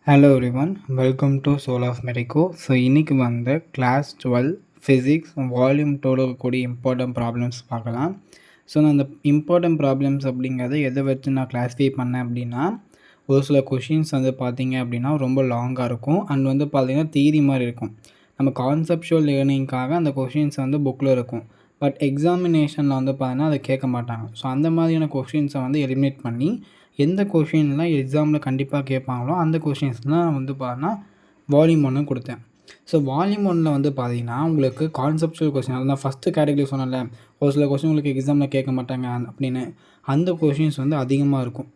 Hello everyone, welcome to Soul of Medico. So இன்றைக்கி வந்து class 12 physics volume 2ல் இருக்கக்கூடிய இம்பார்ட்டன்ட் ப்ராப்ளம்ஸ் பார்க்கலாம். ஸோ நான் அந்த இம்பார்ட்டன்ட் ப்ராப்ளம்ஸ் அப்படிங்கிறத எதை வச்சு நான் கிளாஸிஃபை பண்ணேன் அப்படின்னா, ஒரு சில கொஷின்ஸ் வந்து பார்த்திங்க அப்படின்னா ரொம்ப லாங்காக இருக்கும் அண்ட் வந்து பார்த்திங்கன்னா தியரி மாதிரி இருக்கும். நம்ம கான்செப்ஷுவல் லேர்னிங்காக அந்த கொஷின்ஸ் வந்து புக்கில் இருக்கும். பட் எக்ஸாமினேஷனில் வந்து பார்த்திங்கன்னா அதை கேட்க மாட்டாங்க. ஸோ அந்த மாதிரியான கொஷின்ஸை வந்து எலிமினேட் பண்ணி எந்த கொஷின்லாம் எக்ஸாமில் கண்டிப்பாக கேட்பாங்களோ அந்த கொஷின்ஸ்லாம் வந்து பார்த்தீங்கன்னா வால்யூம் 1 கொடுத்தேன். ஸோ வால்யூம் 1ல் வந்து பார்த்தீங்கன்னா உங்களுக்கு கான்செப்சுவல் கொஷின், அதான் ஃபஸ்ட்டு கேட்டகரி சொன்னல, ஒரு சில கொஷின் உங்களுக்கு எக்ஸாமில் கேட்க மாட்டாங்க அப்படின்னு, அந்த கொஷின்ஸ் வந்து அதிகமாக இருக்கும்.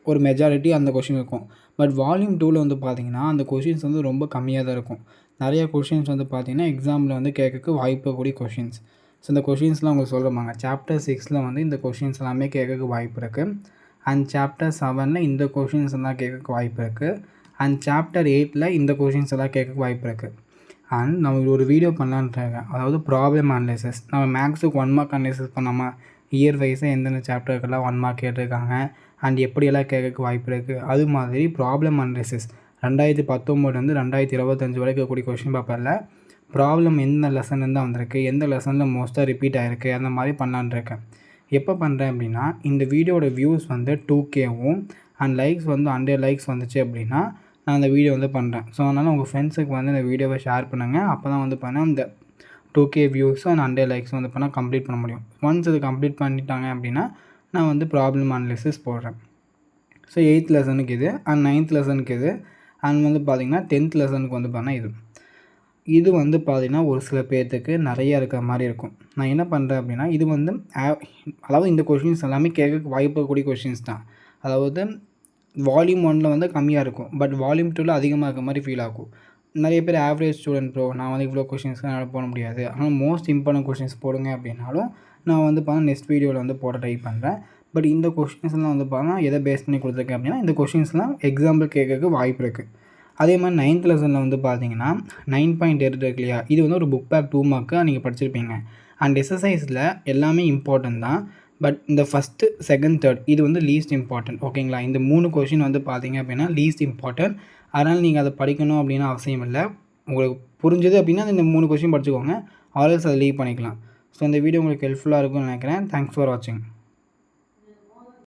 ஒரு மெஜாரிட்டி அந்த கொஷின் இருக்கும். பட் வால்யூம் 2ல் வந்து பார்த்தீங்கன்னா அந்த கொஷின்ஸ் வந்து ரொம்ப கம்மியாக தான் இருக்கும். நிறைய கொஷின்ஸ் வந்து பார்த்தீங்கன்னா எக்ஸாமில் வந்து கேட்கறக்கு வாய்ப்பக்கூடிய கொஷின்ஸ். ஸோ இந்த கொஷின்ஸ்லாம் உங்களுக்கு சொல்லுவாங்க. சாப்டர் 6ல் வந்து இந்த கொஷின்ஸ் எல்லாமே கேட்கறக்கு வாய்ப்பு இருக்குது. அண்ட் சாப்டர் 7ல் இந்த கொஷின்ஸ் எல்லாம் கேட்க வாய்ப்பு இருக்குது. அண்ட் சாப்டர் 8ல் இந்த கொஷின்ஸ் எல்லாம் கேட்க வாய்ப்பு இருக்குது. அண்ட் நம்ம ஒரு வீடியோ பண்ணலான்றாங்க, அதாவது ப்ராப்ளம் அனலைசிஸ். நம்ம மேக்ஸுக்கு 1 மார்க் அனலைசிஸ் பண்ணாமல் இயர் வைஸாக எந்தெந்த சாப்டருக்கெல்லாம் 1 மார்க் கேட்டிருக்காங்க அண்ட் எப்படியெல்லாம் கேட்க வாய்ப்பு இருக்குது. அது மாதிரி ப்ராப்ளம் அனலைசிஸ் 2019 2025 வரைக்கும் இருக்கக்கூடிய கொஷின் பேப்பரில் ப்ராப்ளம் எந்த லெசன்லேருந்து வந்திருக்கு, எந்த லெசனில் மோஸ்ட்டாக ரிப்பீட் ஆகிருக்கு, அந்த மாதிரி பண்ணலான் இருக்கேன். எப்போ பண்ணுறேன் அப்படின்னா, இந்த வீடியோட வியூஸ் வந்து 2Kவும் அண்ட் லைக்ஸ் வந்து 100 லைக்ஸ் வந்துச்சு அப்படின்னா நான் அந்த வீடியோ வந்து பண்ணுறேன். ஸோ அதனால் உங்கள் ஃப்ரெண்ட்ஸுக்கு வந்து இந்த வீடியோவை ஷேர் பண்ணுங்கள். அப்போ தான் வந்து பண்ணால் இந்த 2K வியூஸ் அண்ட் 100 லைக்ஸ் வந்து பண்ணால் கம்ப்ளீட் பண்ண முடியும். ஒன்ஸ் இது கம்ப்ளீட் பண்ணிட்டாங்க அப்படின்னா நான் வந்து ப்ராப்ளம் அனலைசிஸ் போடுறேன். ஸோ 8th லெசனுக்கு இது அண்ட் 9th லெசனுக்கு இது அண்ட் வந்து பார்த்திங்கன்னா 10th லெசனுக்கு வந்து பண்ணால் இது வந்து பார்த்திங்கன்னா ஒரு சில பேர்த்துக்கு நிறையா இருக்கிற மாதிரி இருக்கும். நான் என்ன பண்ணுறேன் அப்படின்னா, இது வந்து அதாவது இந்த கொஷின்ஸ் எல்லாமே கேட்க வாய்ப்பக்கூடிய கொஷின்ஸ் தான். அதாவது வால்யூம் 1ல் வந்து கம்மியாக இருக்கும், பட் வால்யூம் 2ல் அதிகமாக இருக்க மாதிரி ஃபீல் ஆகும். நிறைய பேர் ஆவரேஜ் ஸ்டூடெண்ட் ப்ரோ, நான் வந்து இவ்வளோ கொஷின்ஸ்லாம் என்னால் போட முடியாது, ஆனால் மோஸ்ட் இம்பார்ட்டன்ட் கொஷின்ஸ் போடுங்க அப்படின்னாலும் நான் வந்து நெக்ஸ்ட் வீடியோவில் வந்து போட ட்ரை பண்ணுறேன். பட் இந்த கொஷின்ஸ்லாம் வந்து பார்த்தீங்கன்னா எதை பேஸ் பண்ணி கொடுத்துருக்கேன் அப்படின்னா, இந்த கொஷின்ஸ்லாம் எக்ஸாம்பிள் கேட்கறதுக்கு வாய்ப்பு இருக்குது. அதே மாதிரி 9th லெசனில் வந்து பார்த்தீங்கன்னா 9.8 இருக்கு இல்லையா, இது வந்து ஒரு புக் பேக் 2 மார்க்காக நீங்கள் படிச்சிருப்பீங்க. அண்ட் எக்ஸசைஸில் எல்லாமே இம்பார்ட்டன்ட் தான். பட் இந்த ஃபஸ்ட்டு, செகண்ட், தேர்ட் இது வந்து லீஸ்ட் இம்பார்ட்டன்ட். ஓகேங்களா, இந்த 3 கொஷின் வந்து பார்த்தீங்க அப்படின்னா லீஸ்ட் இம்பார்ட்டன்ட். அதனால் நீங்கள் அதை படிக்கணும் அப்படின்னு அவசியம் இல்லை. உங்களுக்கு புரிஞ்சது அப்படின்னா இந்த 3 கொஷின் படிச்சுக்கோங்க, ஆல்வேஸ் அதை லீவ் பண்ணிக்கலாம். ஸோ இந்த வீடியோ உங்களுக்கு ஹெல்ப்ஃபுல்லாக இருக்கும்னு நினைக்கிறேன். தேங்க்ஸ் ஃபார் வாட்சிங்.